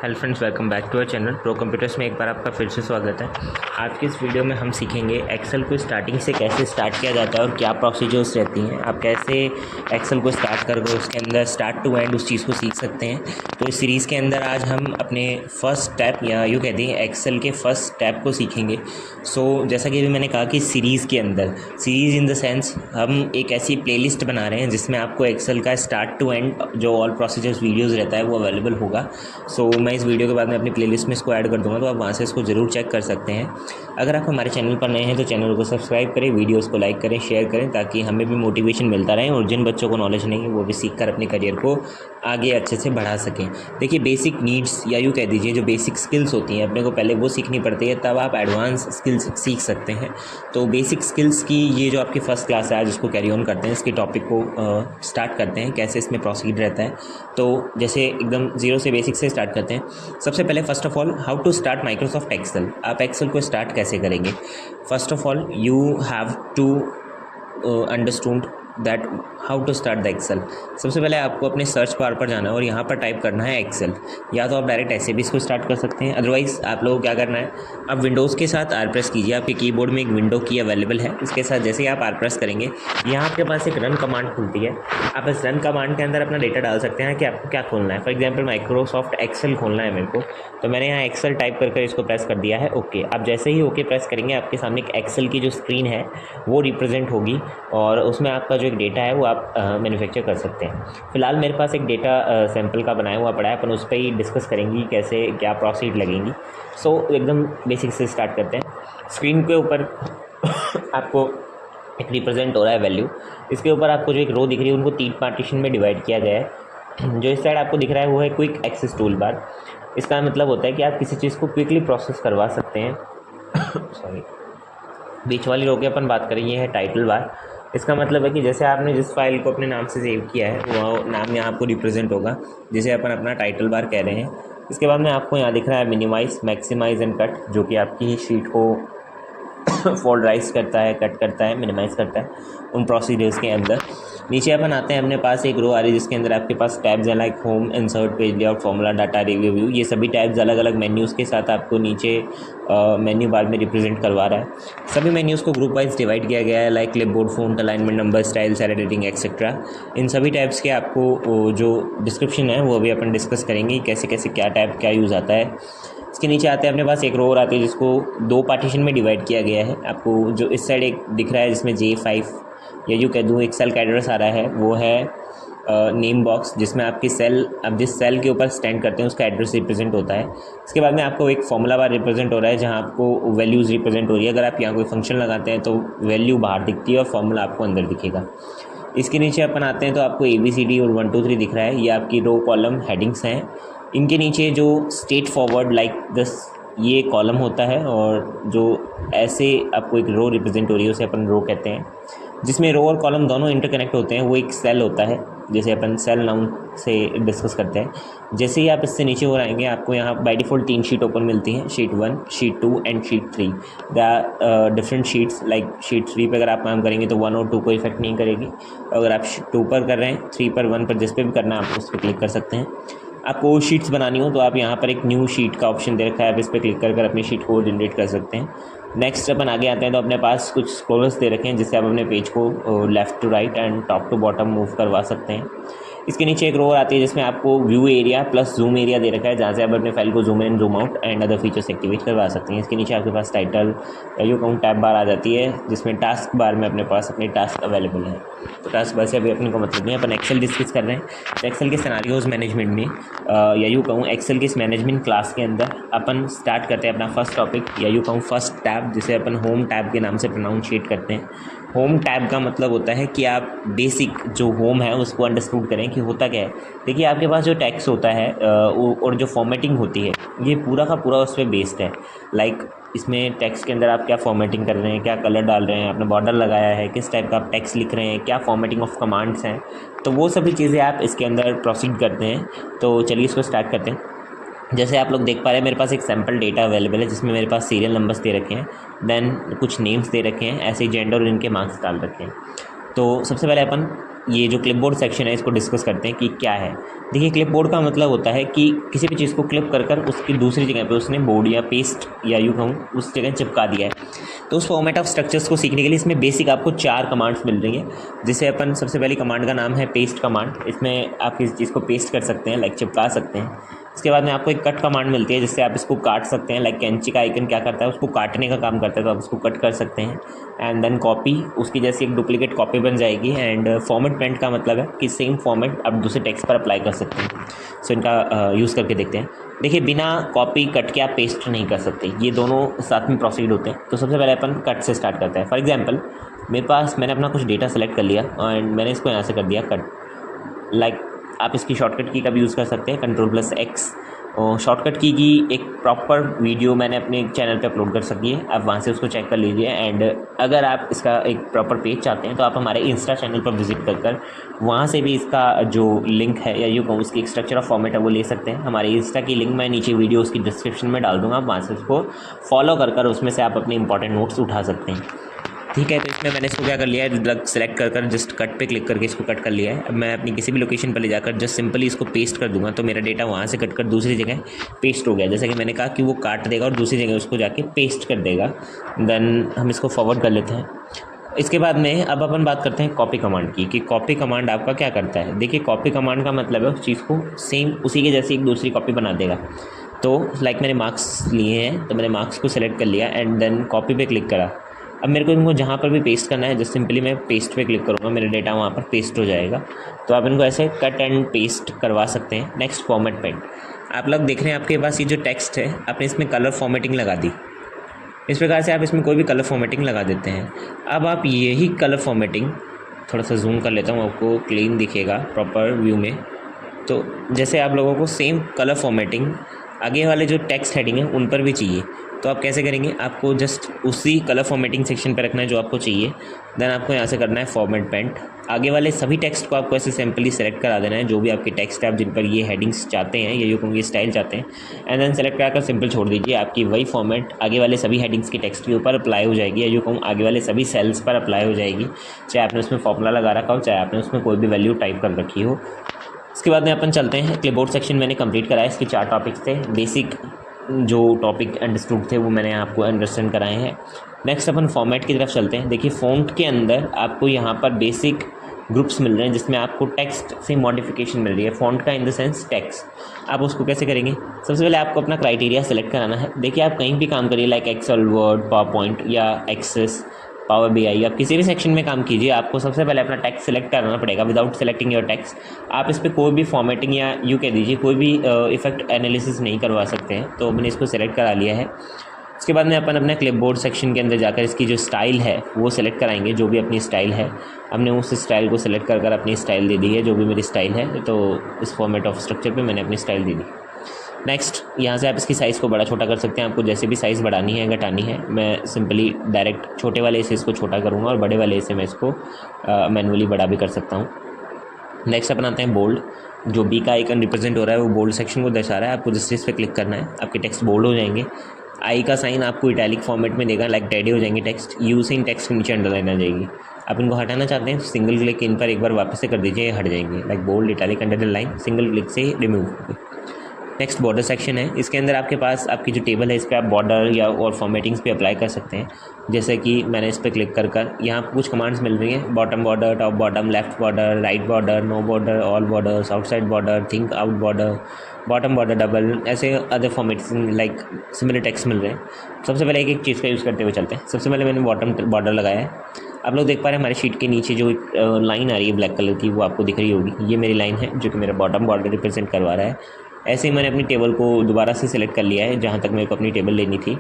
Hello friends, welcome back to our channel pro computers में एक बार आपका फिर से स्वागत है। आज की इस वीडियो में हम सीखेंगे एक्सेल को स्टार्टिंग से कैसे स्टार्ट किया जाता है और क्या प्रोसीजर्स रहती हैं। आप कैसे एक्सेल को स्टार्ट करके उसके अंदर स्टार्ट टू एंड उस चीज़ को सीख सकते हैं। तो इस सीरीज़ के अंदर आज हम अपने फर्स्ट स्टेप या यूँ कहते हैं एक्सेल के फर्स्ट स्टेप को सीखेंगे। जैसा कि अभी मैंने कहा कि सीरीज़ के अंदर, सीरीज़ इन द सेंस हम एक ऐसी प्लेलिस्ट बना रहे हैं जिसमें आपको एक्सेल का स्टार्ट टू एंड जो ऑल प्रोसीजर्स वीडियोज़ रहता है वो अवेलेबल होगा। मैं इस वीडियो के बाद में अपनी प्लेलिस्ट में इसको ऐड कर दूंगा, तो आप वहाँ से इसको ज़रूर चेक कर सकते हैं। अगर आप हमारे चैनल पर नए हैं तो चैनल को सब्सक्राइब करें, वीडियोस को लाइक करें, शेयर करें, ताकि हमें भी मोटिवेशन मिलता रहे और जिन बच्चों को नॉलेज नहीं है वो भी सीख कर अपने करियर को आगे अच्छे से बढ़ा सकें। देखिए, बेसिक नीड्स या यूँ कह दीजिए जो बेसिक स्किल्स होती हैं अपने को पहले वो सीखनी पड़ती है, तब आप एडवांस स्किल्स सीख सकते हैं। तो बेसिक स्किल्स की ये जो आपकी फ़र्स्ट क्लास है आज इसको कैरी ऑन करते हैं, इसके टॉपिक को स्टार्ट करते हैं, कैसे इसमें प्रोसीड रहता है। तो जैसे एकदम ज़ीरो से बेसिक से स्टार्ट करते हैं। सबसे पहले first of all how to start Microsoft Excel. आप एक्सेल को स्टार्ट कैसे करेंगे? First of all you have to understood that how to start the Excel. सबसे पहले आपको अपने सर्च बार पर जाना है और यहाँ पर टाइप करना है एक्सेल, या तो आप डायरेक्ट ऐसे भी इसको स्टार्ट कर सकते हैं। अदरवाइज़ आप लोगों को क्या करना है, आप विंडोज़ के साथ आर प्रेस कीजिए। आपके कीबोर्ड में एक विंडो की अवेलेबल है, इसके साथ जैसे ही आप आर प्रेस करेंगे यहाँ आपके पास एक रन कमांड खुलती है। आप इस रन कमांड के अंदर अपना डेटा डाल सकते हैं कि आपको क्या खोलना है। फॉर एग्जाम्पल माइक्रोसॉफ्ट एक्सेल खोलना है मेरे को, तो मैंने यहाँ एक्सेल टाइप कर इसको प्रेस कर दिया है ओके। आप जैसे ही ओके प्रेस करेंगे आपके सामने एक एक्सेल की जो स्क्रीन है वो रिप्रेजेंट होगी और उसमें आपका जो एक डेटा है वो आप मैन्युफैक्चर कर सकते हैं। फिलहाल मेरे पास एक डेटा सैंपल का बनाया हुआ पड़ा है, अपन उस पर ही डिस्कस करेंगे कैसे क्या प्रोसीड लगेंगी। एकदम बेसिक से स्टार्ट करते हैं। स्क्रीन के ऊपर आपको एक रिप्रेजेंट हो रहा है वैल्यू, इसके ऊपर आपको जो एक रो दिख रही है उनको 3 पार्टीशन में डिवाइड किया गया है। जो इस साइड आपको दिख रहा है वो है क्विक एक्सेस टूल बार। इसका मतलब होता है कि आप किसी चीज़ को क्विकली प्रोसेस करवा सकते हैं। सॉरी, बीच वाली रो की अपन बात करें, ये है टाइटल बार। इसका मतलब है कि जैसे आपने जिस फाइल को अपने नाम से सेव किया है वो नाम यहाँ आपको रिप्रेजेंट होगा, जिसे अपन अपना टाइटल बार कह रहे हैं। इसके बाद में आपको यहाँ दिख रहा है मिनिमाइज, मैक्सिमाइज एंड कट, जो कि आपकी शीट को फोल्डराइज करता है, कट करता है, मिनिमाइज करता है उन प्रोसीजर्स के अंदर। नीचे अपन आते हैं, अपने पास एक रो आ रही है जिसके अंदर आपके पास टैब्स हैं like home, insert, page layout, formula, data, review, view. ये सभी टैब्स अलग अलग मेन्यूज़ के साथ आपको नीचे मेन्यू बार में रिप्रेजेंट करवा रहा है। सभी मेन्यूज़ को ग्रुप वाइज डिवाइड किया गया है like clipboard, font, alignment, number, style, cell editing etcetera. इन सभी टैब्स के आपको जो डिस्क्रिप्शन है वो भी अपन डिस्कस करेंगे, कैसे कैसे क्या टैब क्या यूज़ आता है। इसके नीचे आते हैं, अपने पास एक रो और आती है जिसको 2 पार्टीशन में डिवाइड किया गया है। आपको जो इस साइड एक दिख रहा है जिसमें J5 या यूँ कह दूँ एक सेल का एड्रेस आ रहा है, वो है नेम बॉक्स, जिसमें आपकी सेल, आप जिस सेल के ऊपर स्टैंड करते हैं उसका एड्रेस रिप्रेजेंट होता है। इसके बाद में आपको एक फॉर्मूला बार रिप्रेजेंट हो रहा है जहाँ आपको वैल्यूज़ रिप्रेजेंट हो रही है। अगर आप यहाँ कोई फंक्शन लगाते हैं तो वैल्यू बाहर दिखती है और फॉर्मूला आपको अंदर दिखेगा। इसके नीचे अपन आते हैं तो आपको ABCD और 1 2 3 दिख रहा है, ये आपकी रो कॉलम हेडिंग्स हैं। इनके नीचे जो स्ट्रेट फॉरवर्ड लाइक दिस ये कॉलम होता है, और जो ऐसे आपको एक रो रिप्रेजेंट हो रही है उसे अपन रो कहते हैं। जिसमें रो और कॉलम दोनों इंटरकनेक्ट होते हैं, वो एक सेल होता है, जैसे अपन सेल नाउन से डिस्कस करते हैं। जैसे ही आप इससे नीचे हो आएंगे आपको यहाँ बाय डिफ़ॉल्ट 3 शीट ओपन मिलती हैं, sheet 1, sheet 2 and sheet 3। The different sheets like sheet 3 पर अगर आप काम करेंगे तो 1 और 2 को इफेक्ट नहीं करेगी। अगर आप 2 पर कर रहे हैं, 3 पर, 1 पर, जिस पर भी करना है आप उस पर क्लिक कर सकते हैं। आपको शीट्स बनानी हो तो आप यहाँ पर एक न्यू शीट का ऑप्शन दे रखा है, आप इस पर क्लिक कर अपनी शीट को जनरेट कर सकते हैं। नेक्स्ट अपन आगे आते हैं तो अपने पास कुछ स्क्रॉलर्स दे रखे हैं जिससे आप अपने पेज को left to right and top to bottom move करवा सकते हैं। इसके नीचे एक रो आती है जिसमें आपको view area plus zoom area दे रखा है, जहाँ से आप अपने फाइल को zoom in, zoom out and other features activate करवा सकते हैं। इसके नीचे आपके पास title you count tab bar आ जाती है, जिसमें टास्क बार में अपने पास अपने टास्क अवेलेबल है। तो टास्क बार से अभी अपने को मतलब नहीं है, अपन एक्सेल डिस्कस कर रहे हैं। तो एक्सेल के सिनेरियोज मैनेजमेंट में या यूँ कहूँ एक्सेल के इस मैनेजमेंट क्लास के अंदर अपन स्टार्ट करते हैं अपना फर्स्ट टॉपिक या यूँ कहूँ फर्स्ट टैब, जिसे अपन होम टैब के नाम से प्रोनाउंशिएट करते हैं। होम टैब का मतलब होता है कि आप बेसिक जो होम है उसको अंडरस्टूड करें कि होता क्या है। देखिए, आपके पास जो टेक्स्ट होता है और जो फॉर्मेटिंग होती है ये पूरा का पूरा उस पर बेस्ड है। लाइक इसमें टेक्स्ट के अंदर आप क्या फॉर्मेटिंग कर रहे हैं, क्या कलर डाल रहे हैं, आपने बॉर्डर लगाया है, किस टाइप का आप टेक्स्ट लिख रहे हैं, क्या फॉर्मेटिंग ऑफ कमांड्स हैं, तो वो सभी चीज़ें आप इसके अंदर प्रोसीड करते हैं। तो चलिए इसको स्टार्ट करते हैं। जैसे आप लोग देख पा रहे हैं मेरे पास एक सैम्पल डेटा अवेलेबल है जिसमें मेरे पास सीरियल नंबर्स दे रखे हैं, देन कुछ नेम्स दे रखे हैं, ऐसे ही जेंडर और इनके मार्क्स डाल रखे हैं। तो सबसे पहले अपन ये जो क्लिपबोर्ड सेक्शन है इसको डिस्कस करते हैं कि क्या है। देखिए, क्लिपबोर्ड का मतलब होता है कि किसी भी चीज़ को क्लिप कर कर उसकी दूसरी जगह पे उसने बोर्ड या पेस्ट या यूँ कहूँ उस जगह चिपका दिया है। तो उस फॉर्मेट ऑफ स्ट्रक्चर्स को सीखने के लिए इसमें बेसिक आपको 4 कमांड्स मिल रही हैं, जिसे अपन सबसे पहली कमांड का नाम है पेस्ट कमांड। इसमें आप किसी चीज़ को पेस्ट कर सकते हैं, लाइक चिपका सकते हैं। इसके बाद में आपको एक कट कमांड मिलती है जिससे आप इसको काट सकते हैं, लाइक कैंची का आइकन क्या करता है, उसको काटने का काम करता है, तो आप उसको कट कर सकते हैं। एंड देन कॉपी, उसकी जैसी एक डुप्लीकेट कॉपी बन जाएगी। एंड फॉर्मेट पेंट का मतलब है कि सेम फॉर्मेट आप दूसरे टेक्स्ट पर अप्लाई कर सकते हैं। सो इनका यूज़ करके देखते हैं। देखिए, बिना कॉपी कट के आप पेस्ट नहीं कर सकते, ये दोनों साथ में प्रोसीड होते हैं। तो सबसे पहले अपन कट से स्टार्ट करते हैं। फॉर एग्जांपल, मैंने अपना कुछ डेटा सेलेक्ट कर लिया एंड मैंने इसको यहाँ से कर दिया कट। लाइक आप इसकी शॉर्टकट की का भी यूज़ कर सकते हैं, Ctrl+X। और शॉर्टकट की एक प्रॉपर वीडियो मैंने अपने चैनल पे अपलोड कर सकी है, आप वहाँ से उसको चेक कर लीजिए। एंड अगर आप इसका एक प्रॉपर पेज चाहते हैं तो आप हमारे इंस्टा चैनल पर विजिट कर वहाँ से भी इसका जो लिंक है या यूँ कहूँ उसकी एक स्ट्रक्चर ऑफ फॉर्मेट है वो ले सकते हैं। हमारे इंस्टा की लिंक मैं नीचे वीडियो उसकी डिस्क्रिप्शन में डाल दूँगा, आप वहाँ से उसको फॉलो कर उसमें से आप अपने इंपॉर्टेंट नोट्स उठा सकते हैं। ठीक है, तो इसमें मैंने इसको क्या कर लिया है, सेलेक्ट कर जस्ट कट पे क्लिक करके इसको कट कर लिया है। अब मैं अपनी किसी भी लोकेशन पर ले जाकर जस्ट सिंपली इसको पेस्ट कर दूंगा, तो मेरा डेटा वहाँ से कट कर दूसरी जगह पेस्ट हो गया। जैसे कि मैंने कहा कि वो काट देगा और दूसरी जगह उसको जाके पेस्ट कर देगा। देन हम इसको फॉरवर्ड कर लेते हैं। इसके बाद में अब अपन बात करते हैं कॉपी कमांड की, कि कॉपी कमांड आपका क्या करता है। देखिए, कॉपी कमांड का मतलब है उस चीज़ को सेम उसी के जैसे एक दूसरी कॉपी बना देगा। तो लाइक मैंने मार्क्स लिए हैं, तो मैंने मार्क्स को सेलेक्ट कर लिया एंड देन कॉपी पे क्लिक करा। अब मेरे को इनको जहाँ पर भी पेस्ट करना है, जस्ट सिंपली मैं पेस्ट पे क्लिक करूँगा, मेरा डेटा वहाँ पर पेस्ट हो जाएगा। तो आप इनको ऐसे कट एंड पेस्ट करवा सकते हैं। Next, format paint. आप लोग देख रहे हैं आपके पास ये जो टेक्स्ट है, आपने इसमें कलर फॉर्मेटिंग लगा दी। इस प्रकार से आप इसमें कोई भी कलर फॉर्मेटिंग लगा देते हैं। अब आप यही कलर फॉर्मेटिंग, थोड़ा सा जूम कर लेता हूँ, आपको क्लीन दिखेगा प्रॉपर व्यू में। तो जैसे आप लोगों को सेम कलर फॉर्मेटिंग आगे वाले जो टेक्स्ट हेडिंग है उन पर भी चाहिए, तो आप कैसे करेंगे, आपको जस्ट उसी कलर फॉर्मेटिंग सेक्शन पर रखना है जो आपको चाहिए। देन आपको यहाँ से करना है फॉर्मेट पेंट। आगे वाले सभी टेक्स्ट को आपको ऐसे सिंपली सेलेक्ट करा देना है, जो भी आपके टेक्स्ट है आप जिन पर ये हेडिंग्स चाहते हैं या ये स्टाइल चाहते हैं, एंड देन सेलेक्ट कराकर सिंपल छोड़ दीजिए। आपकी वही फॉर्मेट आगे वाले सभी हेडिंग्स के टेक्स्ट के ऊपर अप्लाई हो जाएगी, या यूँ कहूँ आगे वाले सभी सेल्स पर अप्लाई हो जाएगी, चाहे आपने उसमें फॉर्मूला लगा रखा हो, चाहे आपने उसमें कोई भी वैल्यू टाइप कर रखी हो। इसके बाद में अपन चलते हैं, क्लिपबोर्ड सेक्शन मैंने कंप्लीट कराया। इसके 4 टॉपिक्स थे, बेसिक जो टॉपिक अंडरस्टूड थे वो मैंने आपको अंडरस्टैंड कराए हैं। नेक्स्ट अपन फॉर्मेट की तरफ चलते हैं। देखिए, फ़ॉन्ट के अंदर आपको यहाँ पर बेसिक ग्रुप्स मिल रहे हैं जिसमें आपको टेक्स्ट से मॉडिफिकेशन मिल रही है। फ़ॉन्ट का इन द सेंस टेक्स्ट। आप उसको कैसे करेंगे, सबसे पहले आपको अपना क्राइटेरिया सेलेक्ट कराना है। देखिए, आप कहीं भी काम करिए, like Excel, Word, PowerPoint या एक्सेस, पावर BI, आप किसी भी सेक्शन में काम कीजिए, आपको सबसे पहले अपना टेक्स्ट सेलेक्ट करना पड़ेगा। विदाउट सेलेक्टिंग योर टेक्स्ट आप इस पर कोई भी फॉर्मेटिंग या यूँ कह दीजिए कोई भी इफेक्ट एनालिसिस नहीं करवा सकते हैं। तो मैंने इसको सेलेक्ट करा लिया है। इसके बाद में अपन अपने क्लिपबोर्ड सेक्शन के अंदर जाकर इसकी जो स्टाइल है वो सेलेक्ट कराएंगे, जो भी अपनी स्टाइल है। हमने उस स्टाइल को सेलेक्ट कर अपनी स्टाइल दे दी है, जो भी मेरी स्टाइल है। तो इस फॉर्मेट ऑफ स्ट्रक्चर पे मैंने अपनी स्टाइल दे दी। नेक्स्ट, यहाँ से आप इसकी साइज़ को बड़ा छोटा कर सकते हैं, आपको जैसे भी साइज़ बढ़ानी है घटानी है। मैं सिंपली डायरेक्ट छोटे वाले से इसको छोटा करूँगा और बड़े वाले से मैं इसको मैनुअली बड़ा भी कर सकता हूँ। नेक्स्ट अपन आते हैं बोल्ड। जो बी का आइकन रिप्रेजेंट हो रहा है वो बोल्ड सेक्शन को दर्शा रहा है। आपको जस्ट इस पर क्लिक करना है, आपके टेक्स्ट बोल्ड हो जाएंगे। आई का साइन आपको इटैलिक फॉर्मेट में देगा, लाइक टेडी हो जाएंगे टेक्स्ट। यू से इन टेक्स्ट के नीचे अंडरलाइन आ जाएगी। आप इनको हटाना चाहते हैं तो सिंगल क्लिक इन पर एक बार वापस से कर दीजिए, हट जाएंगे। Like bold, italic, underline, single click से रिमूव। नेक्स्ट बॉर्डर सेक्शन है। इसके अंदर आपके पास आपकी जो टेबल है इस पर आप बॉर्डर या और फॉर्मेटिंग्स पे अप्लाई कर सकते हैं। जैसे कि मैंने इस पर क्लिक कर यहाँ कुछ कमांड्स मिल रही हैं, bottom border, top bottom, left border, right border, no border, all borders, outside border, think out border, bottom border, double, ऐसे other formats like similar text मिल रहे हैं। सबसे पहले एक चीज़ का यूज़ करते हुए चलते हैं। सबसे पहले मैंने बॉटम बॉर्डर लगाया है। आप लोग देख पा रहे हैं हमारे शीट के नीचे जो लाइन आ रही है ब्लैक कलर की, वो आपको दिख रही होगी। ये मेरी लाइन है जो कि मेरा बॉटम बॉर्डर रिप्रेजेंट करवा रहा है। ऐसे ही मैंने अपनी टेबल को दोबारा से सिलेक्ट कर लिया है जहाँ तक मेरे को अपनी टेबल लेनी थी।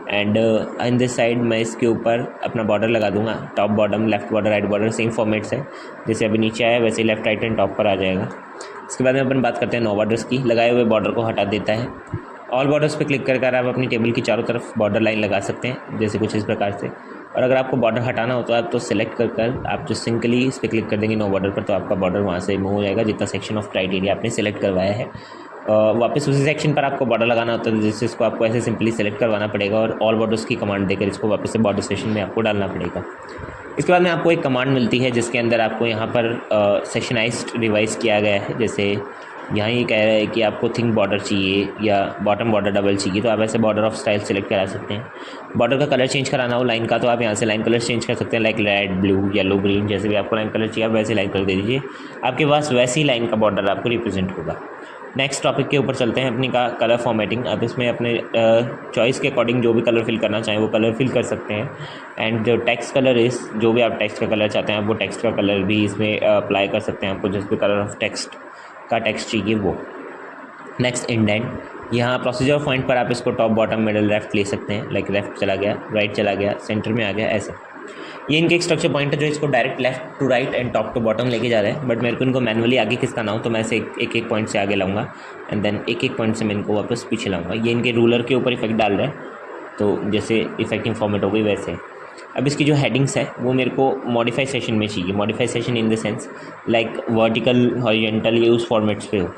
एंड इन दिस साइड मैं इसके ऊपर अपना बॉर्डर लगा दूंगा। Top bottom, left border, right border same formats है, जैसे अभी नीचे आया वैसे लेफ्ट, राइट एंड टॉप पर आ जाएगा। इसके बाद में अपन बात करते हैं नो बॉर्डर्स की। लगाए हुए बॉर्डर को हटा देता है। ऑल बॉर्डर्स पे क्लिक कर आप अपनी टेबल की चारों तरफ बॉर्डर लाइन लगा सकते हैं, जैसे कुछ इस प्रकार से। और अगर आपको बॉर्डर हटाना हो तो आप तो सिलेक्ट कर आप जो सिंगली इस पर क्लिक कर देंगे नो बॉर्डर पर, तो आपका बॉर्डर वहाँ से रिमूव हो जाएगा जितना सेक्शन ऑफ क्राइटेरिया आपने सेलेक्ट करवाया है। वापस उसी सेक्शन पर आपको बॉर्डर लगाना होता है, जिससे इसको आपको ऐसे सिंपली सेलेक्ट करवाना पड़ेगा और ऑल बॉर्डर्स की कमांड देकर इसको वापस से बॉर्डर सेक्शन में आपको डालना पड़ेगा। इसके बाद में आपको एक कमांड मिलती है जिसके अंदर आपको यहाँ पर सेक्शनाइज्ड रिवाइज किया गया है। जैसे यहाँ ये कह रहा है कि आपको थिंक बॉर्डर चाहिए या बॉटम बॉर्डर डबल चाहिए, तो आप ऐसे बॉर्डर ऑफ स्टाइल सेलेक्ट करा सकते हैं। बॉर्डर का कलर चेंज कराना हो लाइन का, तो आप यहाँ से लाइन कलर चेंज कर सकते हैं, like red, blue, yellow, green, जैसे भी आपको लाइन कलर चाहिए आप वैसे लाइन कलर दे दीजिए, आपके पास वैसी लाइन का बॉर्डर आपको रिप्रेजेंट होगा। नेक्स्ट टॉपिक के ऊपर चलते हैं अपनी का कलर फॉर्मेटिंग। आप इसमें अपने चॉइस के अकॉर्डिंग जो भी कलर फिल करना चाहें वो कलर फिल कर सकते हैं। एंड जो टेक्स्ट कलर इस जो भी आप टेक्स्ट का कलर चाहते हैं आप वो टेक्स्ट का कलर भी इसमें अप्लाई कर सकते हैं, आपको जिस भी कलर ऑफ टेक्स्ट का टेक्स्ट चाहिए वो। नेक्स्ट इंडेंट, यहाँ प्रोसीजर पॉइंट पर आप इसको टॉप बॉटम मिडल लेफ्ट ले सकते हैं, लाइक लेफ्ट चला गया, राइट चला गया, सेंटर में आ गया, ऐसे। ये इनके एक स्ट्रक्चर पॉइंट है जो इसको direct left to right and top to bottom लेके जा रहे हैं, बट मेरे को इनको मैनुअली आगे किसका ना हो तो मैं ऐसे एक एक पॉइंट से आगे लाऊंगा एंड देन एक एक पॉइंट से मैं इनको वापस पीछे लाऊंगा। ये इनके रूलर के ऊपर इफेक्ट डाल रहा है, तो जैसे इफेक्टिंग फॉर्मेट हो गई वैसे। अब इसकी जो हेडिंग्स है वो मेरे को मॉडिफाई सेशन में चाहिए। Modify session in the sense like vertical, horizontal, ये उस फॉर्मेट्स पे हो।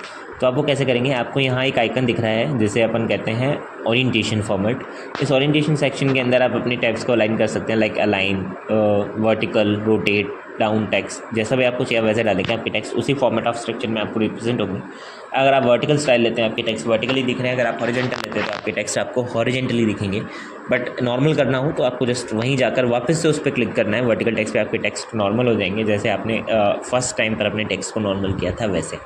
तो आप वो कैसे करेंगे, आपको यहाँ एक आइकन दिख रहा है जिसे अपन कहते हैं ओरिएंटेशन फॉर्मेट। इस ओरिएंटेशन सेक्शन के अंदर आप अपने टैब्स को अलाइन कर सकते हैं, like align, vertical, rotate, down text, जैसा भी आपको चाहिए वैसे डालेंगे। आपके टेक्स्ट उसी फॉर्मेट ऑफ स्ट्रक्चर में आपको रिप्रेजेंट होंगे। अगर आप वर्टिकल स्टाइल लेते हैं आपके टेक्स्ट वर्टिकली दिख रहे हैं, अगर आप हॉरिजॉन्टल लेते हैं तो आपके टेक्स्ट आपको हॉरिजॉन्टली दिखेंगे। बट नॉर्मल करना हो तो आपको जस्ट वहीं जाकर वापस से उस पर क्लिक करना है, वर्टिकल टेक्स्ट पे आपके टेक्स्ट नॉर्मल हो जाएंगे, जैसे आपने फर्स्ट टाइम पर अपने टेक्स्ट को नॉर्मल किया था वैसे।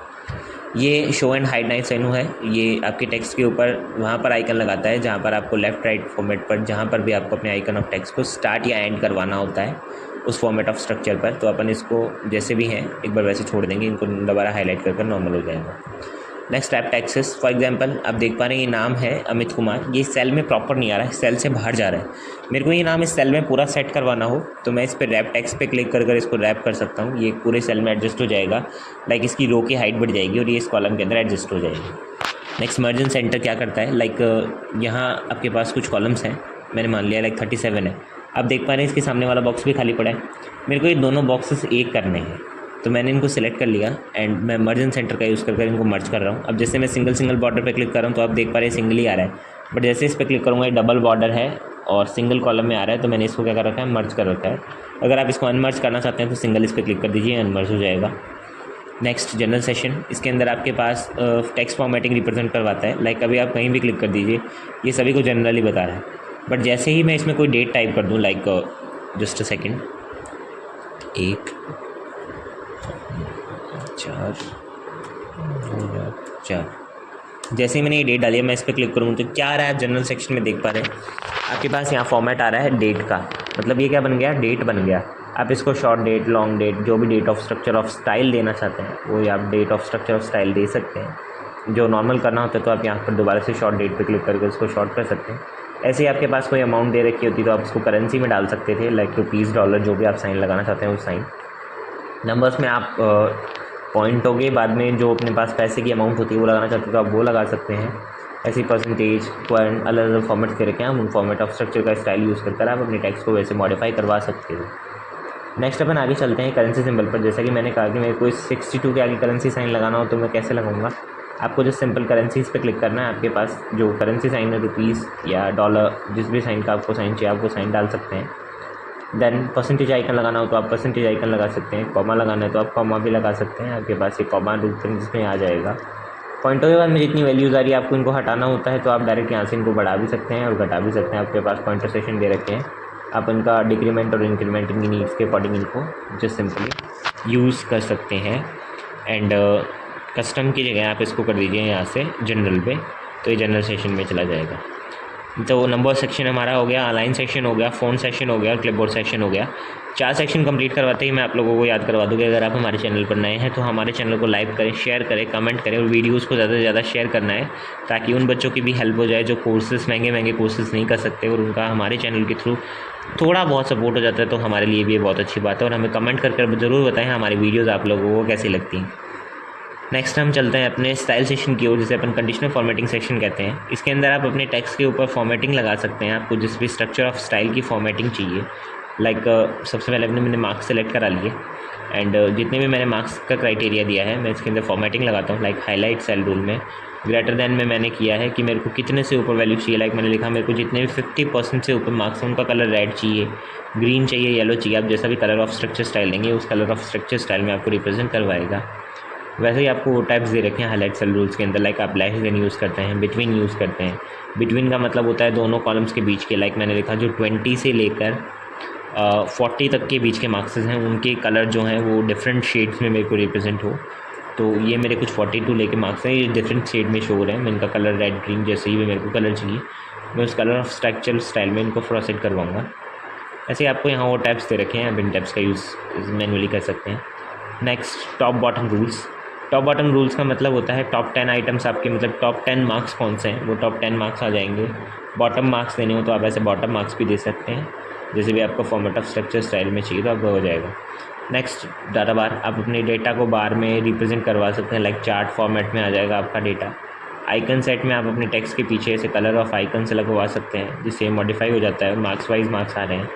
ये show and hide night say no है, ये आपके टेक्स्ट के ऊपर वहाँ पर आइकन लगाता है जहाँ पर आपको लेफ्ट राइट फॉर्मेट पर जहाँ पर भी आपको अपने आइकन ऑफ टेक्स्ट को स्टार्ट या एंड करवाना होता है उस फॉर्मेट ऑफ स्ट्रक्चर पर, तो अपन इसको जैसे भी हैं एक बार वैसे छोड़ देंगे, इनको दोबारा हाईलाइट कर नॉर्मल हो जाएगा। Next type taxes, for example आप देख पा रहे हैं ये नाम है अमित कुमार, ये सेल में प्रॉपर नहीं आ रहा है, सेल से बाहर जा रहा है। मेरे को ये नाम इस सेल में पूरा सेट करवाना हो तो मैं इस पर रैप टेक्स्ट पे क्लिक कर इसको रैप कर सकता हूँ, ये पूरे सेल में एडजस्ट हो जाएगा, लाइक इसकी रो की हाइट बढ़ जाएगी और ये इस कॉलम के अंदर एडजस्ट हो जाएगी। नेक्स्ट मर्जन सेंटर क्या करता है, लाइक यहाँ आपके पास कुछ कॉलम्स हैं, मैंने मान लिया लाइक 37 है, आप देख पा रहे हैं इसके सामने वाला बॉक्स भी खाली पड़ा है। मेरे को ये दोनों बॉक्सेस एक करने हैं तो मैंने इनको सिलेक्ट कर लिया एंड मैं मर्जन सेंटर का यूज़ कर इनको मर्ज कर रहा हूँ। अब जैसे मैं सिंगल बॉर्डर पे क्लिक कर रहा हूँ तो आप देख पा रहे हैं सिंगल ही आ रहा है, बट जैसे इस पर क्लिक करूँगा ये डबल बॉर्डर है और सिंगल कॉलम में आ रहा है, तो मैंने इसको क्या कर रखा है, मर्ज कर रखा है। अगर आप इसको अनमर्ज करना चाहते हैं तो सिंगल इस पर क्लिक कर दीजिए, अनमर्ज हो जाएगा। नेक्स्ट जनरल सेशन, इसके अंदर आपके पास टेक्स्ट फॉर्मेटिंग रिप्रेजेंट करवाता है, लाइक अभी आप कहीं भी क्लिक कर दीजिए ये सभी को जनरली बता रहा है, बट जैसे ही मैं इसमें कोई डेट टाइप कर दूँ, लाइक जस्ट अ सेकेंड, 1/4/2004, जैसे ही मैंने ये डेट डाली है मैं इस पर क्लिक करूँ तो क्या आ रहा है, आप जनरल सेक्शन में देख पा रहे हैं आपके पास यहाँ फॉर्मेट आ रहा है डेट का, मतलब ये क्या बन गया, डेट बन गया। आप इसको शॉर्ट डेट, लॉन्ग डेट, जो भी date of structure of style देना चाहते हैं वो आप date of structure of style दे सकते हैं। जो नॉर्मल करना होता है तो आप यहाँ पर दोबारा से शॉर्ट डेट पे क्लिक करके उसको शॉर्ट कर सकते हैं। ऐसे ही आपके पास कोई अमाउंट दे रखी होती तो आप उसको करेंसी में डाल सकते थे, लाइक रुपीज़, डॉलर, जो भी आप साइन लगाना चाहते हैं वो साइन। नंबर्स में आप पॉइंट हो गए, बाद में जो अपने पास पैसे की अमाउंट होती है वो लगाना चाहते हैं तो आप वो लगा सकते हैं। ऐसी परसेंटेज, पॉइंट, अलग अलग फॉर्मेट दे रखे हैं, हम उन फॉर्मेट ऑफ स्ट्रक्चर का स्टाइल यूज़ कर आप अपने टेक्स्ट को वैसे मॉडिफाई करवा सकते हो। नेक्स्ट अपन आगे चलते हैं करेंसी सिंबल पर। जैसा कि मैंने कहा कि मेरे को 62 के आगे करेंसी साइन लगाना हो तो मैं कैसे लगाऊंगा, आपको जो सिंपल करेंसीज़ पे क्लिक करना है, आपके पास जो करेंसी साइन है रुपीज़ या डॉलर, जिस भी साइन का आपको साइन चाहिए आप वो साइन डाल सकते हैं। देन परसेंटेज आइकन लगाना हो तो आप परसेंटेज आइकन लगा सकते हैं, कॉमा लगाना है तो आप कॉमा भी लगा सकते हैं, आपके पास ये कॉमा जिसमें आ जाएगा। पॉइंटों के बाद में जितनी वैल्यूज़ आ रही है आपको इनको हटाना होता है तो आप डायरेक्ट यहाँ से इनको बढ़ा भी सकते हैं और घटा भी सकते हैं। आपके पास पॉइंटर सेशन दे रखे हैं, आप इनका डिक्रीमेंट और इंक्रीमेंट इनकी नीड्स के अकॉर्डिंग इनको जस्ट सिंपली यूज़ कर सकते हैं। एंड कस्टम की जगह आप इसको कर दीजिए यहाँ से जनरल पे, तो ये जनरल सेशन में चला जाएगा। तो नंबर सेक्शन हमारा हो गया, अलाइन सेक्शन हो गया, फ़ॉन्ट सेक्शन हो गया, क्लिपबोर्ड सेक्शन हो गया। 4 सेक्शन कंप्लीट करवाते ही मैं आप लोगों को याद करवा दूँ कि अगर आप हमारे चैनल पर नए हैं तो हमारे चैनल को लाइक करें, शेयर करें, कमेंट करें और वीडियोज़ को ज़्यादा से ज़्यादा शेयर करना है ताकि उन बच्चों की भी हेल्प हो जाए जो कोर्सेज़ महंगे कोर्सेज़ नहीं कर सकते और उनका हमारे चैनल के थ्रू थोड़ा बहुत सपोर्ट हो जाता है, तो हमारे लिए भी ये बहुत अच्छी बात है। और हमें कमेंट कर ज़रूर बताएं हमारी वीडियोज़ आप लोगों को कैसी लगती हैं। नेक्स्ट हम चलते हैं अपने स्टाइल सेक्शन की ओर, जिसे अपन कंडीशनल फॉर्मेटिंग सेक्शन कहते हैं। इसके अंदर आप अपने टेक्स्ट के ऊपर फॉर्मेटिंग लगा सकते हैं, आपको जिस भी स्ट्रक्चर ऑफ स्टाइल की फॉर्मेटिंग चाहिए। लाइक सबसे पहले मैंने मार्क्स सेलेक्ट करा लिए एंड जितने भी मैंने मार्क्स का क्राइटेरिया दिया है मैं इसके अंदर फॉर्मेटिंग लगाता हूँ, लाइक हाईलाइट सेल रूल में ग्रेटर देन में मैंने किया है कि मेरे को कितने से ऊपर वैल्यू चाहिए। लाइक मैंने लिखा मेरे को जितने भी 50% से ऊपर मार्क्स हैं उनका कलर रेड चाहिए, ग्रीन चाहिए, येलो चाहिए। आप जैसा भी कलर ऑफ स्ट्रक्चर स्टाइल देंगे उस कलर ऑफ स्ट्रक्चर स्टाइल में आपको रिप्रेजेंट करवाएगा। वैसे ही आपको वो टाइप्स दे रखे हैं हाईलाइट सेल रूल्स के अंदर। लाइक आप लेस देन यूज़ करते हैं, बिटवीन यूज़ करते हैं। बिटवीन का मतलब होता है दोनों कॉलम्स के बीच के। लाइक मैंने लिखा जो 20 से लेकर 40 तक के बीच के मार्क्स हैं उनके कलर जो हैं वो डिफरेंट शेड्स में मेरे को रिप्रेजेंट हो। तो ये मेरे कुछ 42 लेके मार्क्स हैं, ये डिफरेंट शेड में शो हो रहे हैं। मैं इनका कलर रेड ग्रीन जैसे ही भी मेरे को कलर चाहिए मैं उस कलर ऑफ स्ट्रक्चर स्टाइल में इनको प्रोसेड करवाऊँगा। ऐसे आपको यहाँ वो टैब्स दे रखे हैं, आप इन टैब्स का यूज़ मैनुअली कर सकते हैं। Next top bottom rules. Top bottom rules का मतलब होता है टॉप 10 आइटम्स आपके, मतलब टॉप 10 मार्क्स कौन से हैं वो टॉप 10 मार्क्स आ जाएंगे। बॉटम मार्क्स देने हो तो आप ऐसे बॉटम मार्क्स भी दे सकते हैं, जैसे भी आपको फॉर्मेट ऑफ स्ट्रक्चर स्टाइल में चाहिए तो आपका हो जाएगा। नेक्स्ट डाटा बार। आप अपने डेटा को बार में रिप्रेजेंट करवा सकते हैं, लाइक चार्ट फॉर्मेट में आ जाएगा आपका डेटा। आइकन सेट में आप अपने टेक्स्ट के पीछे ऐसे कलर ऑफ आइकन से लगवा सकते हैं जिससे मॉडिफाई हो जाता है, मार्क्स वाइज मार्क्स आ रहे हैं,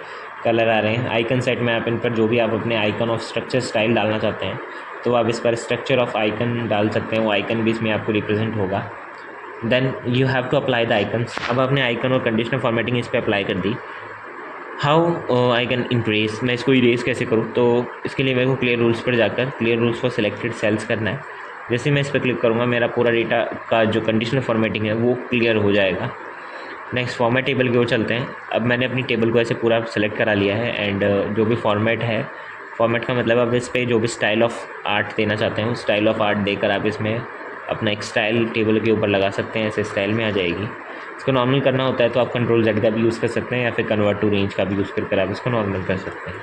कलर आ रहे हैं। आइकन सेट में आप इन पर जो भी आप अपने आइकन ऑफ स्ट्रक्चर स्टाइल डालना चाहते हैं तो आप इस पर स्ट्रक्चर ऑफ आइकन डाल सकते हैं, वो आइकन भी इसमें आपको रिप्रेजेंट होगा। Then you have to apply the icons. अब आपने आइकन और कंडीशनल फॉर्मेटिंग इस पर अप्लाई कर दी। हाउ आई कैन इरेज, मैं इसको इरेज कैसे करूँ, तो इसके लिए मेरे को क्लियर रूल्स पर जाकर clear rules for selected cells करना है। जैसे मैं इस पर क्लिक करूँगा मेरा पूरा डेटा का जो कंडीशनल फॉर्मेटिंग है वो क्लियर हो जाएगा। नेक्स्ट फॉर्मेट टेबल की ओर चलते हैं। अब मैंने अपनी टेबल को ऐसे पूरा सेलेक्ट करा लिया है एंड जो भी फॉर्मेट है, फॉर्मेट का मतलब आप इस पर जो भी स्टाइल ऑफ आर्ट देना चाहते हैं उस स्टाइल ऑफ आर्ट देकर आप इसमें अपना एक स्टाइल टेबल के ऊपर लगा सकते हैं, ऐसे स्टाइल में आ जाएगी। इसको नॉर्मल करना होता है तो आप Ctrl+Z का भी यूज़ कर सकते हैं या फिर कन्वर्ट टू रेंज का भी यूज़ करके आप इसको नॉर्मल कर सकते हैं।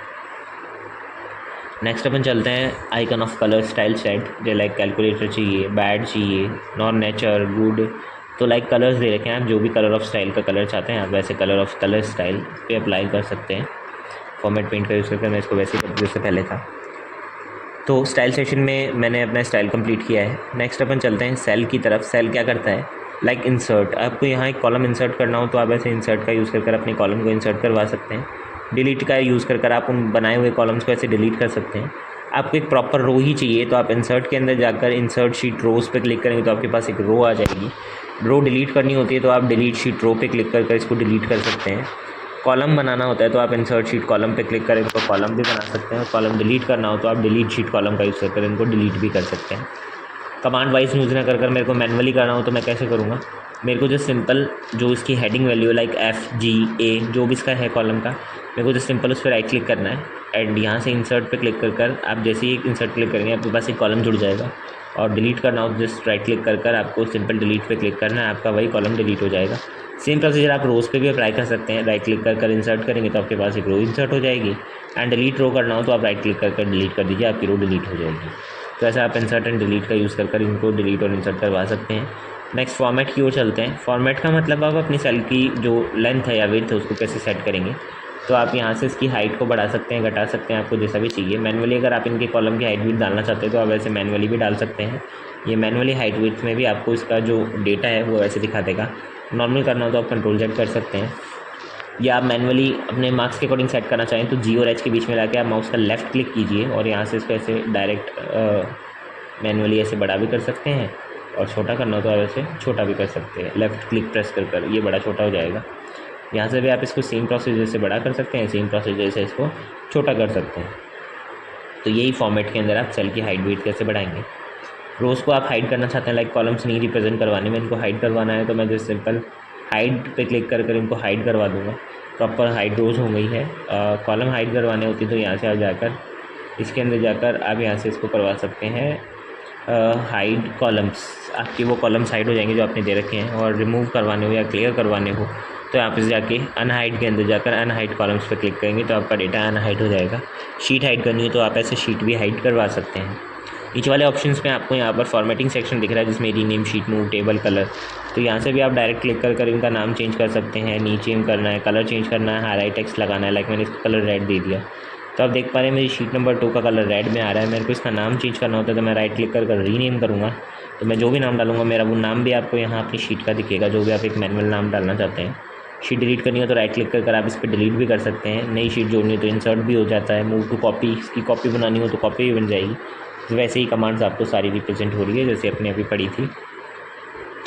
नेक्स्ट अपन चलते हैं icon of colour style set. जो लाइक कैलकुलेटर चाहिए, बैड चाहिए, नॉन नेचर, गुड, तो लाइक कलर्स दे रखे हैं। आप जो भी कलर ऑफ स्टाइल का कलर चाहते हैं आप वैसे कलर ऑफ कलर स्टाइल पे अप्लाई कर सकते हैं। फॉर्मेट पेंट का यूज़ करके मैं इसको वैसे ही जैसे पहले था। तो स्टाइल सेशन में मैंने अपना स्टाइल कंप्लीट किया है। नेक्स्ट अपन चलते हैं सेल की तरफ। सेल क्या करता है, लाइक इंसर्ट। आपको यहाँ एक कॉलम इंसर्ट करना हो तो आप ऐसे इंसर्ट का यूज़ कर अपने कॉलम को इंसर्ट करवा सकते हैं। डिलीट का यूज़ कर आप उन बनाए हुए कॉलम्स को ऐसे डिलीट कर सकते हैं। आपको एक प्रॉपर रो ही चाहिए तो आप इंसर्ट के अंदर जाकर इंसर्ट शीट रोज़ पे क्लिक करेंगे तो आपके पास एक रो आ जाएगी। रो डिलीट करनी होती है तो आप डिलीट शीट रो पे क्लिक कर इसको डिलीट कर सकते हैं। कॉलम बनाना होता है तो आप इंसर्ट शीट कॉलम पे क्लिक करें तो कॉलम भी बना सकते हैं। कॉलम डिलीट करना हो तो आप डिलीट शीट कॉलम का यूज़ कर इनको डिलीट भी कर सकते हैं। कमांड वाइज यूज़ ना कर मेरे को मैनुअली करना हो तो मैं कैसे करूँगा, मेरे को जो सिंपल जो इसकी हेडिंग वैल्यू है लाइक FGA जो भी इसका है कॉलम का, मेरे को जो सिंपल उस पर राइट क्लिक करना है एंड यहाँ से इंसर्ट पे क्लिक कर आप जैसे ही इंसर्ट क्लिक करेंगे आपके पास एक कॉलम जुड़ जाएगा। और डिलीट करना हो तो जस्ट राइट क्लिक कर आपको सिंपल डिलीट पे क्लिक करना है, आपका वही कॉलम डिलीट हो जाएगा। सेम प्रोसीजर आप रोज़ पे भी अप्लाई कर सकते हैं। राइट क्लिक कर इंसर्ट करेंगे तो आपके पास एक रो इंसर्ट हो जाएगी एंड डिलीट रो करना हो तो आप राइट क्लिक कर डिलीट कर दीजिए, आपकी रो डिलीट हो जाएगी। तो ऐसा आप इंसर्ट एंड डिलीट का यूज़ कर इनको डिलीट और इंसर्ट करवा सकते हैं। नेक्स्ट फॉर्मेट की ओर चलते हैं। फॉर्मेट का मतलब आप अपनी सेल की जो लेंथ है या विड्थ है उसको कैसे सेट करेंगे, तो आप यहाँ से इसकी हाइट को बढ़ा सकते हैं, घटा सकते हैं, आपको जैसा भी चाहिए। मैनुअली अगर आप इनके कॉलम की हाइट विड्थ डालना चाहते हैं तो आप ऐसे मैनुअली भी डाल सकते हैं। ये मैनुअली हाइट विड्थ में भी आपको इसका जो डेटा है वो ऐसे दिखा देगा। नॉर्मल करना हो तो आप Ctrl+Z कर सकते हैं, या आप मैनुअली अपने मार्क्स के अकॉर्डिंग सेट करना चाहें तो G और H के बीच में लाके आप माउस का लेफ़्ट क्लिक कीजिए और यहाँ से इसको ऐसे डायरेक्ट मैनुअली ऐसे बड़ा भी कर सकते हैं और छोटा करना हो तो आप ऐसे छोटा भी कर सकते हैं। लेफ़्ट क्लिक प्रेस कर ये बड़ा छोटा हो जाएगा। यहाँ से भी आप इसको सेम प्रोसीजर से बड़ा कर सकते हैं, सेम प्रोसीजर से इसको छोटा कर सकते हैं। तो यही फॉर्मेट के अंदर आप सेल की हाइट विड्थ कैसे बढ़ाएंगे। रोज़ को आप हाइड करना चाहते हैं, लाइक कॉलम्स नहीं रिप्रेजेंट करवाने में, इनको हाइड करवाना है तो मैं जस्ट सिंपल हाइड पे क्लिक कर इनको हाइड करवा दूँगा। प्रॉपर हाइड रोज़ हो गई है। कॉलम हाइड करवाने होती तो यहाँ से आप जाकर इसके अंदर जाकर आप यहाँ से इसको करवा सकते हैं हाइड कॉलम्स। आपकी वो कॉलम्स हाइड हो जाएंगे जो आपने दे रखे हैं। और रिमूव करवाने हो या क्लियर करवाने हो तो आप इस जाके अनहाइड के अंदर जाकर अनहाइड कॉलम्स पे क्लिक करेंगे तो आपका डेटा अनहाइड हो जाएगा। शीट हाइड करनी है तो आप ऐसे शीट भी हाइड करवा सकते हैं। नीचे वाले ऑप्शंस में आपको यहाँ पर फॉर्मेटिंग सेक्शन दिख रहा है जिसमें rename, sheet, move, table, colour, तो यहाँ से भी आप डायरेक्ट क्लिक कर इनका नाम चेंज कर सकते हैं। नीचे में करना है, कलर चेंज करना है, हाईलाइट टेक्स्ट लगाना है। लाइक मैंने इसका कलर रेड दे दिया तो आप देख पा रहे हैं मेरी शीट नंबर 2 का कलर रेड में आ रहा है। मेरे को इसका नाम चेंज करना होता है तो मैं राइट क्लिक कर रीनेम करूँगा तो मैं जो भी नाम डालूंगा मेरा वो नाम भी आपको यहाँ अपनी शीट का दिखेगा, जो भी आप एक मैनुअल नाम डालना चाहते हैं। शीट डिलीट करनी हो तो राइट क्लिक कर आप इस पर डिलीट भी कर सकते हैं। नई शीट जोड़नी हो तो इंसर्ट भी हो जाता है। मूव टू कॉपी, इसकी कॉपी बनानी हो तो कॉपी भी बन जाएगी। तो वैसे ही कमांड्स आपको सारी रिप्रेजेंट हो रही है जैसे अपने अभी पढ़ी थी।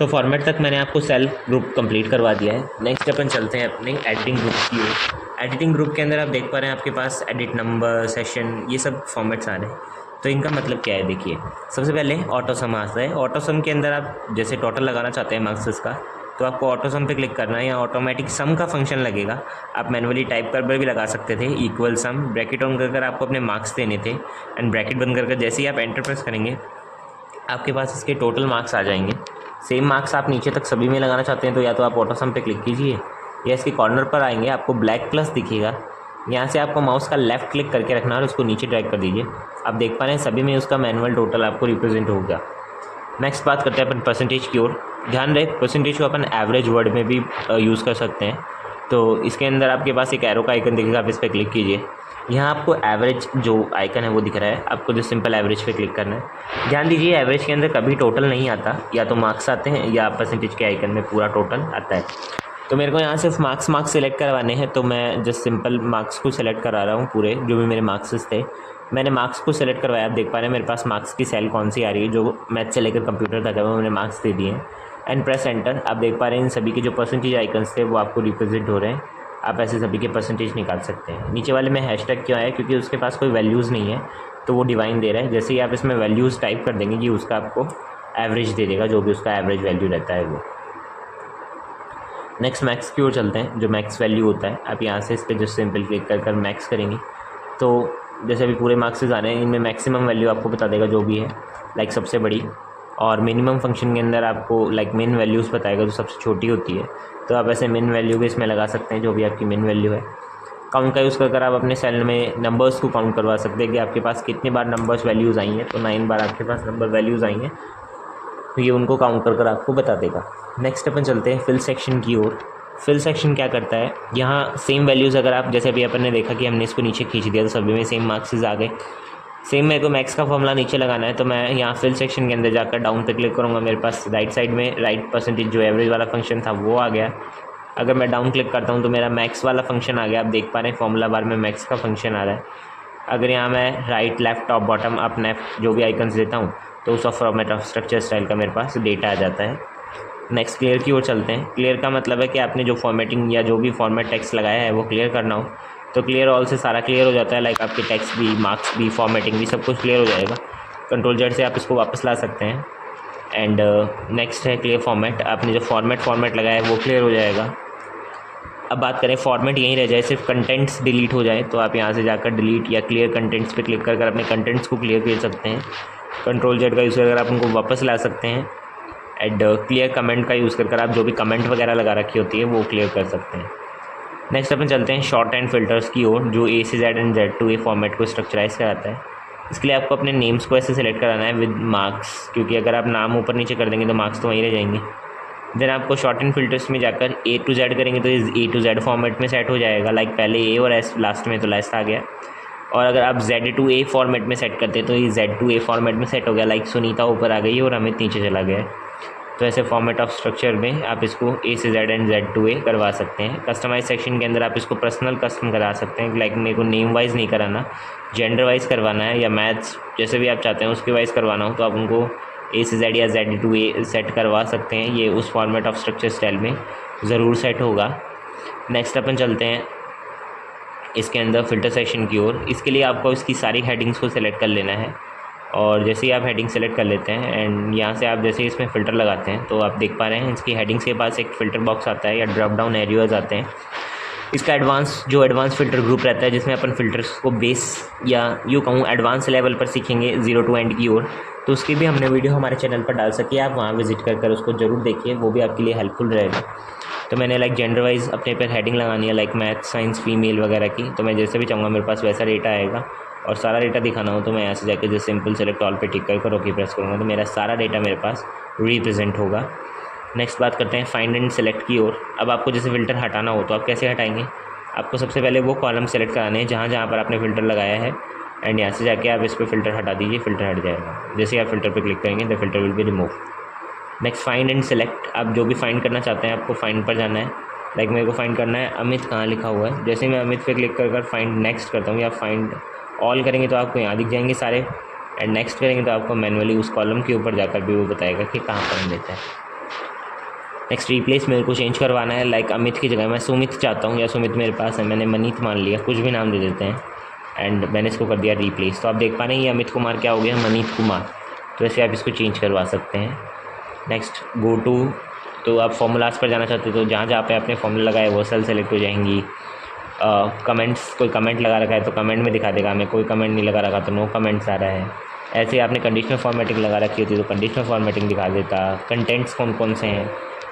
तो फॉर्मेट तक मैंने आपको सेल ग्रुप कंप्लीट करवा दिया है। नेक्स्ट अपन चलते हैं अपने एडिटिंग ग्रुप की ओर। एडिटिंग ग्रुप के अंदर आप देख पा रहे हैं आपके पास एडिट नंबर, सेशन, ये सब फॉर्मेट्स आ रहे हैं। तो इनका मतलब क्या है, देखिए सबसे पहले ऑटो सम आता है। ऑटो सम के अंदर आप जैसे टोटल लगाना चाहते हैं मार्क्स का, तो आपको ऑटो सम पे क्लिक करना है। या ऑटोमेटिक सम का फंक्शन लगेगा, आप मैनुअली टाइप कर भी लगा सकते थे। इक्वल सम ब्रैकेट ऑन कर आपको अपने मार्क्स देने थे एंड ब्रैकेट बंद कर जैसे ही आप एंटर प्रेस करेंगे आपके पास इसके टोटल मार्क्स आ जाएंगे। सेम मार्क्स आप नीचे तक सभी में लगाना चाहते हैं तो या तो आप ऑटो सम पे क्लिक कीजिए, या इसके कॉर्नर पर आएंगे आपको ब्लैक प्लस दिखेगा, यहाँ से आपको माउस का लेफ़्ट क्लिक करके रखना है और उसको नीचे ड्रैग कर दीजिए। आप देख पा रहे हैं सभी में उसका मैनुअल टोटल आपको रिप्रेजेंट होगा। नेक्स्ट बात करते हैं अपन परसेंटेज की ओर। ध्यान रहे परसेंटेज को अपन एवरेज वर्ड में भी यूज़ कर सकते हैं। तो इसके अंदर आपके पास एक एरो का आइकन दिखेगा, आप इस पर क्लिक कीजिए। यहाँ आपको एवरेज जो आइकन है वो दिख रहा है, आपको जो सिंपल एवरेज पे क्लिक करना है। ध्यान दीजिए एवरेज के अंदर कभी टोटल नहीं आता, या तो मार्क्स आते हैं या परसेंटेज के आइकन में पूरा टोटल आता है। तो मेरे को यहाँ सिर्फ मार्क्स सेलेक्ट करवाने हैं, तो मैं जस्ट सिंपल मार्क्स को सेलेक्ट करा रहा हूँ। पूरे जो भी मेरे मार्क्स थे मैंने मार्क्स को सेलेक्ट करवाया। आप देख पा रहे हैं मेरे पास मार्क्स की सेल कौन सी आ रही है, जो मैथ से लेकर कंप्यूटर तक है वो मैंने मार्क्स दे दिए हैं एंड प्रेस एंटर। आप देख पा रहे हैं इन सभी के जो परसेंटेज आइकन्स थे वो आपको रिप्रेजेंट हो रहे हैं। आप ऐसे सभी के परसेंटेज निकाल सकते हैं। नीचे वाले में हैशटैग क्यों आया, क्योंकि उसके पास कोई वैल्यूज़ नहीं है तो वो डिवाइन दे रहा है। जैसे ही आप इसमें वैल्यूज़ टाइप कर देंगे कि उसका आपको एवरेज दे देगा, जो भी उसका एवरेज वैल्यू रहता है वो। नेक्स्ट मैक्स की ओर चलते हैं। जो मैक्स वैल्यू होता है आप यहाँ से इस पर जस्ट सिंपल क्लिक कर मैक्स करेंगे तो जैसे अभी पूरे मार्क्स आ रहे हैं इनमें मैक्सिमम वैल्यू आपको बता देगा जो भी है, लाइक सबसे बड़ी, और मिनिमम फंक्शन के अंदर आपको लाइक मिन वैल्यूज़ बताएगा जो सबसे छोटी होती है। तो आप ऐसे मिन वैल्यू भी इसमें लगा सकते हैं जो भी आपकी मिन वैल्यू है। काउंट का यूज़ कर आप अपने सेल में नंबर्स को काउंट करवा सकते हैं कि आपके पास कितनी बार नंबर्स वैल्यूज़ आई हैं। तो 9 बार आपके पास नंबर वैल्यूज़ आई हैं, तो ये उनको काउंट कर आपको बता देगा। नेक्स्ट अपन चलते हैं फिल सेक्शन की ओर। फिल सेक्शन क्या करता है, यहाँ सेम वैल्यूज़ अगर आप जैसे अभी अपन ने देखा कि हमने इसको नीचे खींच दिया तो सभी में सेम मार्क्स आ गए। सेम मेरे को मैक्स का फॉर्मूला नीचे लगाना है, तो मैं यहाँ फिल सेक्शन के अंदर जाकर डाउन पे क्लिक करूँगा। मेरे पास राइट साइड में राइट परसेंटेज जो एवरेज वाला फंक्शन था वो आ गया। अगर मैं डाउन क्लिक करता हूँ तो मेरा मैक्स वाला फंक्शन आ गया। आप देख पा रहे हैं फॉर्मूला बार में मैक्स का फंक्शन आ रहा है। अगर यहाँ मैं right left top bottom up left जो भी आइकन्स देता हूँ तो उस फॉर्मेट ऑफ स्ट्रक्चर स्टाइल का मेरे पास डेटा आ जाता है। नेक्स्ट क्लियर की ओर चलते हैं। क्लियर का मतलब है कि आपने जो फॉर्मेटिंग या जो भी फॉर्मेट टेक्स्ट लगाया है वो क्लियर करना हो तो क्लियर ऑल से सारा क्लियर हो जाता है। लाइक आपके टेक्स्ट भी, मार्क्स भी, फॉर्मेटिंग भी, सब कुछ क्लियर हो जाएगा। कंट्रोल जेड से आप इसको वापस ला सकते हैं। एंड नेक्स्ट है क्लियर फॉर्मेट। आपने जो फॉर्मेट लगाया है वो क्लियर हो जाएगा। अब बात करें फॉर्मेट यहीं रह जाए, सिर्फ कंटेंट्स डिलीट हो जाए, तो आप यहाँ से जाकर डिलीट या क्लियर कंटेंट्स पे क्लिक कर अपने कंटेंट्स को क्लियर कर सकते हैं। कंट्रोल जेड का यूज़ कर आप उनको वापस ला सकते हैं। एंड क्लियर कमेंट का यूज़ कर आप जो भी कमेंट वगैरह लगा रखी होती है वो क्लियर कर सकते हैं। नेक्स्ट अपन चलते हैं शॉर्ट एंड फिल्टर्स की ओर, जो ए से Z and Z to A format को स्ट्रक्चराइज कराता है। इसके लिए आपको अपने नेम्स को ऐसे सेलेक्ट कराना है विद मार्क्स, क्योंकि अगर आप नाम ऊपर नीचे कर देंगे तो मार्क्स तो वहीं रह जाएंगे। देन आपको शॉर्ट एंड फिल्टर्स में जाकर ए टू जेड करेंगे तो ए टू जेड फॉर्मेट में सेट हो जाएगा। लाइक पहले ए और एस लास्ट में तो लास्ट आ गया। और अगर आप जेड टू ए फॉर्मेट में सेट करते हैं तो ये जेड टू ए फॉर्मेट में सेट हो गया। लाइक सुनीता ऊपर आ गई और अमित नीचे चला गया। तो ऐसे फॉर्मेट ऑफ स्ट्रक्चर में आप इसको ए से जेड एंड जेड टू ए करवा सकते हैं। कस्टमाइज सेक्शन के अंदर आप इसको पर्सनल कस्टम करा सकते हैं। लाइक मेरे को नेम वाइज नहीं कराना, जेंडर वाइज करवाना है या मैथ्स जैसे भी आप चाहते हैं उसके वाइज करवाना हो तो आप उनको ए से जेड या जेड टू ए सेट करवा सकते हैं। ये उस फॉर्मेट ऑफ स्ट्रक्चर स्टाइल में ज़रूर सेट होगा। नेक्स्ट अपन चलते हैं इसके अंदर फ़िल्टर सेक्शन की ओर। इसके लिए आपको इसकी सारी हेडिंग्स को सिलेक्ट कर लेना है। और जैसे ही आप हेडिंग सेलेक्ट कर लेते हैं एंड यहाँ से आप जैसे इसमें फ़िल्टर लगाते हैं तो आप देख पा रहे हैं इसकी हेडिंग्स के पास एक फ़िल्टर बॉक्स आता है या ड्रॉप डाउन एरियाज आते हैं। इसका एडवांस फ़िल्टर ग्रुप रहता है जिसमें अपन फ़िल्टर्स को बेस या यूँ कहूँ एडवांस लेवल पर सीखेंगे 0 to एंड की ओर। तो उसकी भी हमने वीडियो हमारे चैनल पर डाल सकी, आप वहाँ विजिट कर उसको ज़रूर देखिए, वो भी आपके लिए हेल्पफुल रहेगा। तो मैंने लाइक जेंडर वाइज अपने पर हेडिंग लगानी है, लाइक मैथ, साइंस, फीमेल वगैरह की। तो मैं जैसे भी चाहूँगा मेरे पास वैसा डेटा आएगा। और सारा डेटा दिखाना हो तो मैं यहाँ से जाकर जैसे सिंपल सेलेक्ट ऑल पे टिक कर ओके प्रेस करूँगा तो मेरा सारा डेटा मेरे पास रिप्रेजेंट होगा। नेक्स्ट बात करते हैं फाइंड एंड सेलेक्ट की ओर। अब आपको जैसे फ़िल्टर हटाना हो तो आप कैसे हटाएंगे, आपको सबसे पहले वो कॉलम सेलेक्ट कराने हैं जहाँ पर आपने फ़िल्टर लगाया है एंड यहाँ से जाके आप इस पर फ़िल्टर हटा दीजिए, फ़िल्टर हट जाएगा। जैसे आप फ़िल्टर पर क्लिक करेंगे the filter will be remove. Next find and select. आप जो भी फाइंड करना चाहते हैं आपको फाइंड पर जाना है। लाइक मेरे को फाइंड करना है अमित कहाँ लिखा हुआ है। जैसे मैं अमित पे क्लिक कर फाइंड नेक्स्ट करता हूँ या फाइंड ऑल करेंगे तो आपको यहाँ दिख जाएंगे सारे। एंड नेक्स्ट करेंगे तो आपको मैनुअली उस कॉलम के ऊपर जाकर भी वो बताएगा कि कहाँ पर हम लेते हैं। नेक्स्ट रिप्लेस मेरे को चेंज करवाना है, लाइक अमित की जगह मैं सुमित चाहता हूँ, या सुमित मेरे पास है, मैंने मनीत मान लिया, कुछ भी नाम दे देते हैं एंड मैंने इसको कर दिया रिप्लेस। तो आप देख पा रहे हैं ये अमित कुमार क्या हो गया, मनीत कुमार। तो ऐसे आप इसको चेंज करवा सकते हैं। नेक्स्ट गो टू, तो आप फॉर्मूलाज पर जाना चाहते हो तो जहाँ जहाँ पे आपने फॉर्मूला लगाया वो सेल सेलेक्ट हो जाएंगी। कमेंट्स, कोई कमेंट लगा रखा है तो कमेंट में दिखा देगा, हमें कोई कमेंट नहीं लगा रखा तो नो कमेंट्स आ रहा है। ऐसे आपने कंडीशनल फॉर्मेटिंग लगा रखी होती तो कंडीशनल फॉर्मेटिंग दिखा देता। कंटेंट्स कौन कौन से हैं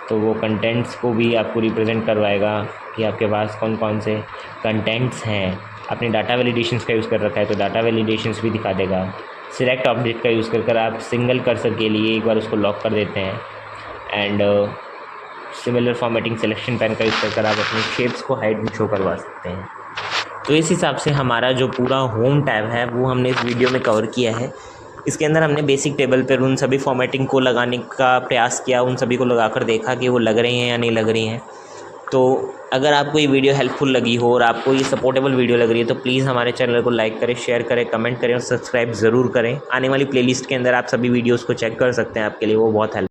तो वो कंटेंट्स को भी आपको रिप्रेजेंट करवाएगा कि आपके पास कौन कौन से कंटेंट्स हैं। आपने डाटा वैलिडेशंस का यूज़ कर रखा है तो डाटा वैलिडेशंस भी दिखा देगा। सिलेक्ट ऑब्जेक्ट का यूज़ कर आप सिंगल कर्सर के लिए एक बार उसको लॉक कर देते हैं and similar formatting selection pan का यूज़ कर आप अपने शेप्स को हाइड में शो करवा सकते हैं। तो इस हिसाब से हमारा जो पूरा होम टैब है वो हमने इस वीडियो में कवर किया है। इसके अंदर हमने बेसिक टेबल पर उन सभी फॉर्मेटिंग को लगाने का प्रयास किया, उन सभी को लगाकर देखा कि वो लग रही हैं या नहीं लग रही हैं। तो अगर आपको ये वीडियो हेल्पफुल लगी हो और आपको ये सपोर्टेबल वीडियो लग रही है तो प्लीज़ हमारे चैनल को लाइक करें, शेयर करें, कमेंट करें और सब्सक्राइब ज़रूर करें। आने वाली प्लेलिस्ट के अंदर आप सभी वीडियोज़ को चेक कर सकते हैं, आपके लिए वो बहुत हेल्प